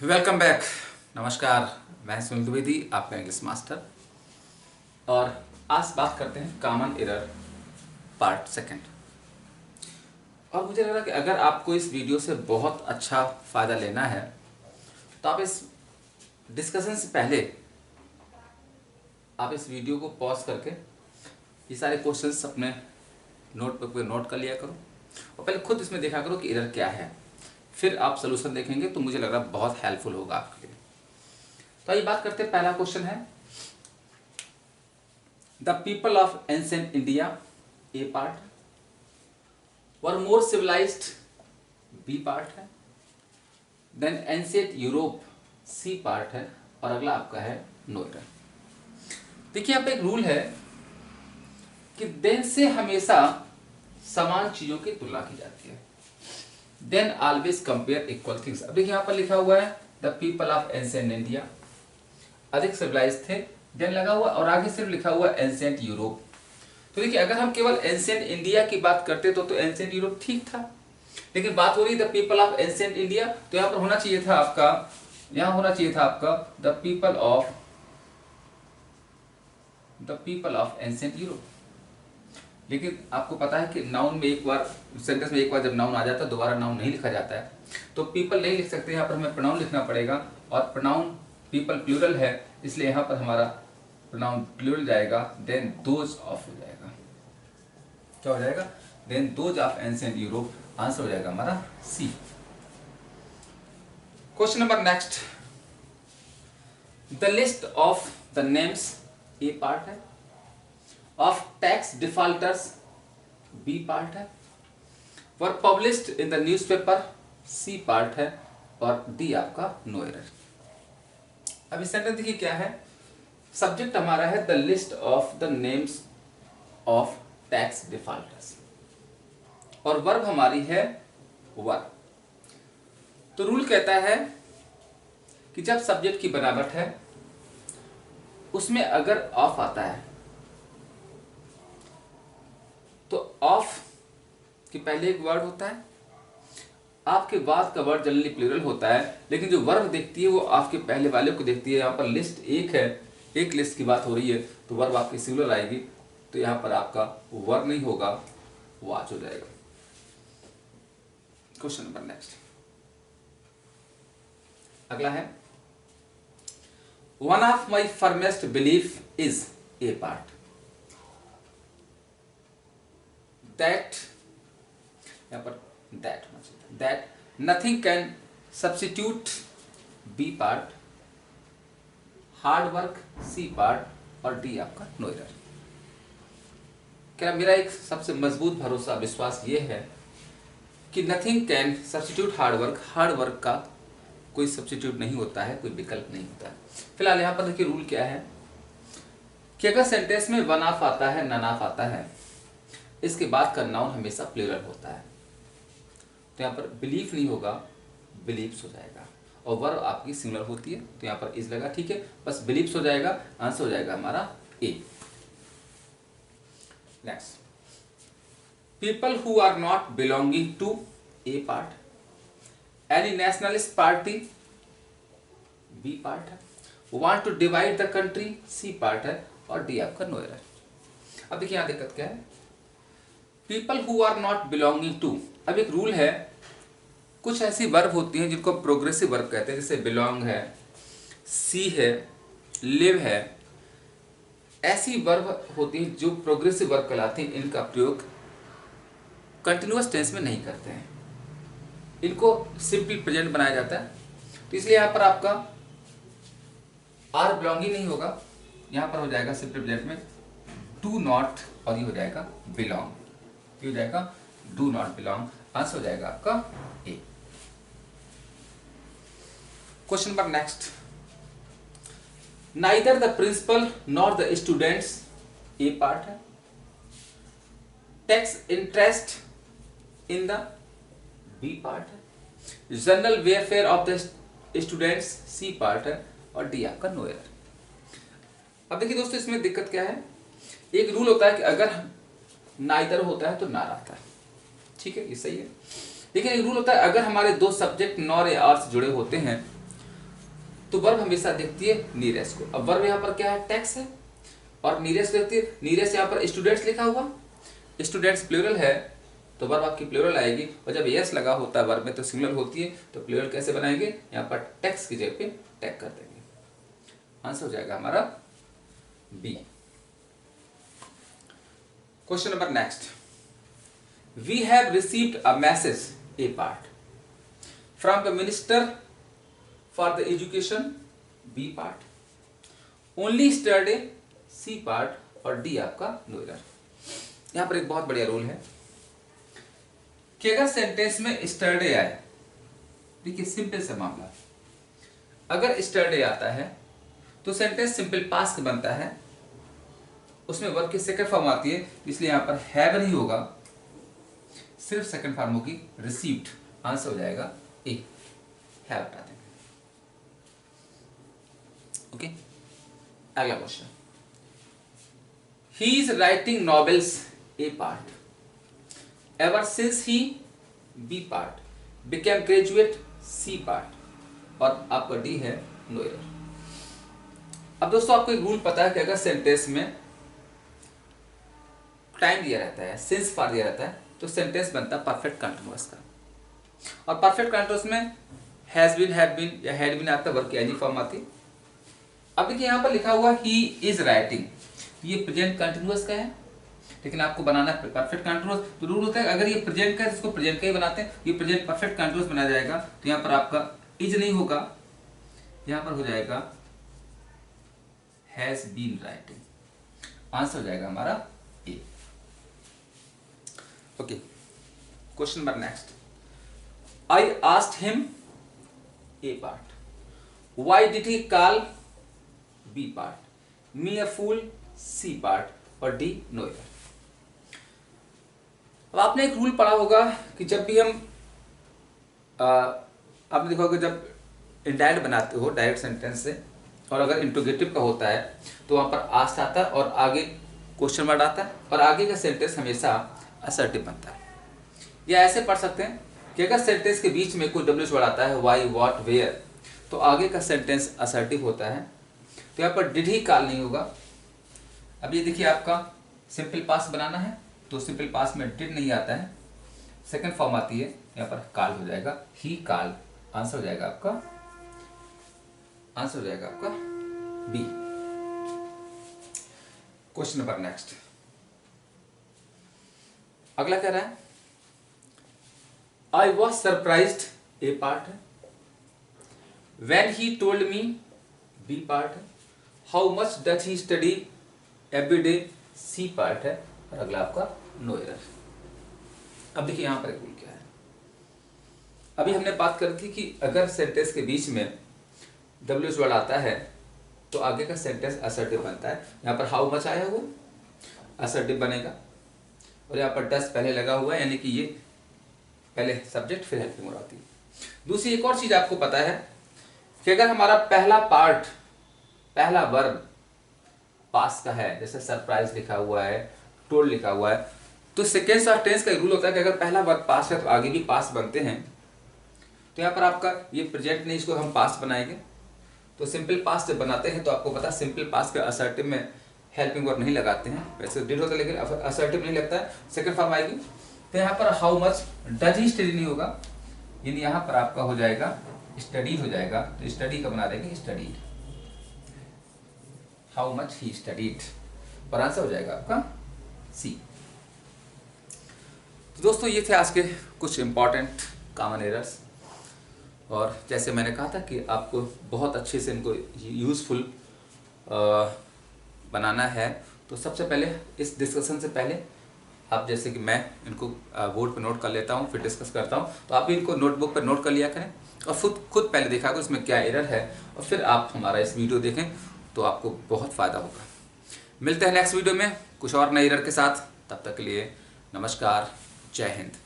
Welcome back. नमस्कार, मैं सुनील द्विवेदी, आपका इंग्लिश मास्टर। और आज बात करते हैं कॉमन एरर पार्ट सेकंड। और मुझे लग रहा है कि अगर आपको इस वीडियो से बहुत अच्छा फ़ायदा लेना है तो आप इस डिस्कशन से पहले आप इस वीडियो को पॉज करके ये सारे क्वेश्चंस अपने नोटबुक पे नोट कर लिया करो और पहले खुद इसमें देखा करो कि एरर क्या है, फिर आप सोल्यूशन देखेंगे तो मुझे लग रहा है बहुत हेल्पफुल होगा आपके लिए। तो आइए बात करते हैं। पहला क्वेश्चन है the people of ancient India, A part, were more civilized, B part है। Then ancient Europe, C part है। और अगला आपका है नो एरर। देखिए यहाँ पे एक रूल है कि देन से हमेशा समान चीजों की तुलना की जाती है। Then always compare equal things. अब देखिए यहाँ पर लिखा हुआ है the people of ancient India, अधिक सिविलाइज थे, देन लगा हुआ और आगे सिर्फ लिखा हुआ एंशिएंट यूरोप। तो देखिए अगर हम केवल एंशिएंट इंडिया की बात करते तो एंशिएंट यूरोप ठीक था, लेकिन बात हो रही the people of ancient India, तो यहाँ पर होना चाहिए था आपका, यहाँ होना चाहिए था आपका the people of ancient Europe. लेकिन आपको पता है कि नाउन में एक बार, सेंटेंस में एक बार जब नाउन आ जाता है दोबारा नाउन नहीं लिखा जाता है, तो पीपल नहीं लिख सकते, यहाँ पर हमें प्रोनाउन लिखना पड़ेगा। और प्रोनाउन पीपल प्लूरल है, इसलिए यहाँ पर हमारा प्रोनाउन प्लूरल जाएगा, देन दोज ऑफ हो जाएगा। क्या हो जाएगा? Then those of ancient Europe. Answer हो जाएगा हमारा C. Question number next, the list of the names, A part है, of tax defaulters, B part है, were published in the newspaper, C part है। और डी आपका नो एरर। अब इस सेंटेंस देखिए क्या है। सब्जेक्ट हमारा है the list of the names of tax defaulters और वर्ब हमारी है वर। तो रूल कहता है कि जब सब्जेक्ट की बनावट है उसमें अगर ऑफ आता है तो ऑफ के पहले एक वर्ड होता है, आपके बाद का वर्ड जनरली प्लूरल होता है, लेकिन जो वर्ब देखती है वो आपके पहले वाले को देखती है। यहाँ पर लिस्ट एक है, एक लिस्ट की बात हो रही है, तो वर्ब आपकी सिंगुलर आएगी, तो यहाँ पर आपका वर्ब नहीं होगा, वाच हो जाएगा। क्वेश्चन नंबर नेक्स्ट, अगला है one of my firmest belief is, A part, that, यहाँ पर दैट होना चाहिए, that nothing can substitute, B part, hard work, C part. और डी आपका नो एरर। क्या मेरा एक सबसे मजबूत भरोसा विश्वास ये है कि nothing can substitute hard work, hard work का कोई सब्स्टिट्यूट नहीं होता है, कोई विकल्प नहीं होता है। फिलहाल यहाँ पर देखिए रूल क्या है कि अगर सेंटेंस में वन ऑफ आता है, नन ऑफ आता है, इसके बाद का नाउन हमेशा प्लूरल होता है, तो यहाँ पर बिलीफ नहीं होगा, बिलीव्स हो जाएगा। और वर्ब आपकी सिंगुलर होती है, तो यहाँ पर इज लगा, ठीक है, बस बिलीव्स हो जाएगा। आंसर हो जाएगा हमारा A. Next, people who are not belonging to, A part, any nationalist party, B part है, want to divide the country, C part है। और डी आपका नो एरर। अब देखिए यहाँ दिक्कत क्या है, people who are not belonging to. अब एक रूल है, कुछ ऐसी वर्ब होती हैं जिनको प्रोग्रेसिव वर्ब कहते हैं, जैसे बिलोंग है, सी है, लिव है। ऐसी वर्ब होती हैं जो प्रोग्रेसिव वर्ब कहलाती हैं, इनका प्रयोग कंटिन्यूअस टेंस में नहीं करते हैं, इनको सिंपल प्रेजेंट बनाया जाता है। तो इसलिए यहाँ पर आपका आर बिलोंगिंग नहीं होगा, यहाँ पर हो जाएगा सिंपल प्रेजेंट में डू नॉट, और ये हो जाएगा बिलोंग, ये हो जाएगा डू नॉट बिलोंग। आंसर हो जाएगा आपका A. Question number next, neither the principal nor the students, A part है, takes interest in the, B part है, general welfare of the students, C part है। और डी आपका नो एरर। अब देखिए दोस्तों इसमें दिक्कत क्या है, एक रूल होता है कि अगर नाइदर होता है तो नार आता है, ठीक है, ये सही है। लेकिन एक रूल होता है अगर हमारे दो सब्जेक्ट नॉर या आर से जुड़े होते हैं तो वर्ब हमेशा देखती है नियरेस्ट को। अब वर्ब यहाँ पर क्या है, टेक्स्ट है, और नियरेस्ट देखती है, नियरेस्ट यहाँ पर स्टूडेंट्स लिखा हुआ, स्टूडेंट्स प्लूरल है तो वर्ब आपकी प्लूरल आएगी, और जब यस लगा होता है वर्ब में तो सिंगुलर होती है, तो प्लूरल कैसे बनाएंगे, यहाँ पर टेक्स्ट की जगह पे टैग कर देंगे। आंसर हो जाएगा हमारा B. Question number next, we have received a message A part from the minister for the education B part, only yesterday C part, और डी आपका नो एरर। यहां पर एक बहुत बढ़िया रूल है कि अगर सेंटेंस में स्टरडे आए, देखिए सिंपल सा मामला, अगर स्टरडे आता है तो सेंटेंस सिंपल पास्ट बनता है, उसमें वर्ब की सेकंड फॉर्म आती है, इसलिए यहां पर हैव नहीं होगा, सिर्फ सेकंड फॉर्म होगी रिसीव्ड। आंसर हो जाएगा ए, हैव हटा देंगे। ओके, अगला question, he is writing novels A part ever since he B part became graduate C part, और आपका डी है नो एरर। अब दोस्तों आपको एक रूल पता है कि अगर सेंटेंस में टाइम दिया रहता है, सिंस फॉर दिया रहता है, तो सेंटेंस बनता है परफेक्ट कंटीन्यूअस का, और परफेक्ट कंटीन्यूअस में हैज बीन, हैव बीन या हैड बीन आता है, वर्ब की एनी फॉर्म आती है। अब देखिए यहाँ पर लिखा हुआ ही इज राइटिंग, ये प्रेजेंट कंटीन्यूअस का है, लेकिन आपको बनाना है परफेक्ट कंटीन्यूअस, तो रूल होता है अगर ये प्रेजेंट का है इसको प्रेजेंट का ही बनाते हैं, ये प्रेजेंट परफेक्ट कंटीन्यूअस बनाया जाएगा, तो यहाँ पर आपका इज नहीं होगा, यहाँ पर हो जाएगा हैज बीन राइटिंग। आंसर हो जाएगा हमारा A. Okay, question number next, I asked him A part, why did he call B part, me a fool C part, और डी नो एरर। अब आपने एक रूल पढ़ा होगा कि जब भी हम आपने देखा होगा जब इनडायरेक्ट बनाते हो डायरेक्ट सेंटेंस से, और अगर इंट्रोगेटिव का होता है तो वहां पर आस्क्ड आता है और आगे क्वेश्चन वर्ड आता है, और आगे का सेंटेंस हमेशा असर्टिव बनता है। या ऐसे पढ़ सकते हैं कि अगर सेंटेंस के बीच में कोई डब्ल्यू वर्ड आता है, वाई, व्हाट, वेयर, तो आगे का सेंटेंस असर्टिव होता है, तो यहाँ पर डिड ही कॉल नहीं होगा। अब ये देखिए आपका सिंपल पास्ट बनाना है, तो सिंपल पास्ट में डिड नहीं आता है, सेकंड फॉर्म आती है, यहाँ पर कॉल हो जाएगा ही कॉल। आंसर हो जाएगा आपका, आंसर हो जाएगा आपका बी। क्वेश्चन नंबर नेक्स्ट, अगला कह रहा है, I was surprised A part है, when he told me B part है, how much does he study every day C part है, और अगला आपका नो एरर। अब देखिए यहां पर एक रूल क्या है, अभी हमने बात करी थी कि अगर सेंटेंस के बीच में डब्ल्यू वर्ड आता है तो आगे का सेंटेंस असर्टिव बनता है। यहाँ पर हाउ मच आया हुआ असर्टिव बनेगा, और यहाँ पर डस पहले लगा हुआ है, यानी कि ये पहले सब्जेक्ट फिर हेल्पिंग वर्ब आती है। दूसरी एक और चीज आपको पता है कि अगर हमारा पहला पार्ट, पहला वर्ब पास का है, जैसे सरप्राइज लिखा हुआ है, टोल्ड लिखा हुआ है, तो सेकेंड और टेंस का रूल होता है कि अगर पहला वर्ब पास है तो आगे भी पास बनते हैं। तो यहाँ पर आपका ये प्रेजेंट नहीं, इसको हम पास्ट बनाएंगे, तो सिंपल पास्ट जब बनाते हैं तो आपको पता है सिंपल पास्ट के असर्टिव में हेल्पिंग वर्ब नहीं लगाते हैं, वैसे डिड होता है लेकिन असर्टिव नहीं लगता है, सेकंड फॉर्म आएगी। तो यहाँ पर how much does he study नहीं होगा, यानी यहाँ पर आपका हो जाएगा स्टडीड हो जाएगा, तो स्टडी का बना देंगे studied, how much he studied, और आंसर हो जाएगा आपका सी। तो दोस्तों ये थे आज के कुछ इंपॉर्टेंट कॉमन एरर्स, और जैसे मैंने कहा था कि आपको बहुत अच्छे से इनको यूज़फुल बनाना है, तो सबसे पहले इस डिस्कशन से पहले आप जैसे कि मैं इनको बोर्ड पे नोट कर लेता हूँ, फिर डिस्कस करता हूँ, तो आप भी इनको नोटबुक पर नोट कर लिया करें, और खुद पहले देखा करो इसमें क्या एरर है, और फिर आप हमारा इस वीडियो देखें तो आपको बहुत फ़ायदा होगा। मिलते हैं नेक्स्ट वीडियो में कुछ और नए एरर के साथ, तब तक के लिए नमस्कार, जय हिंद।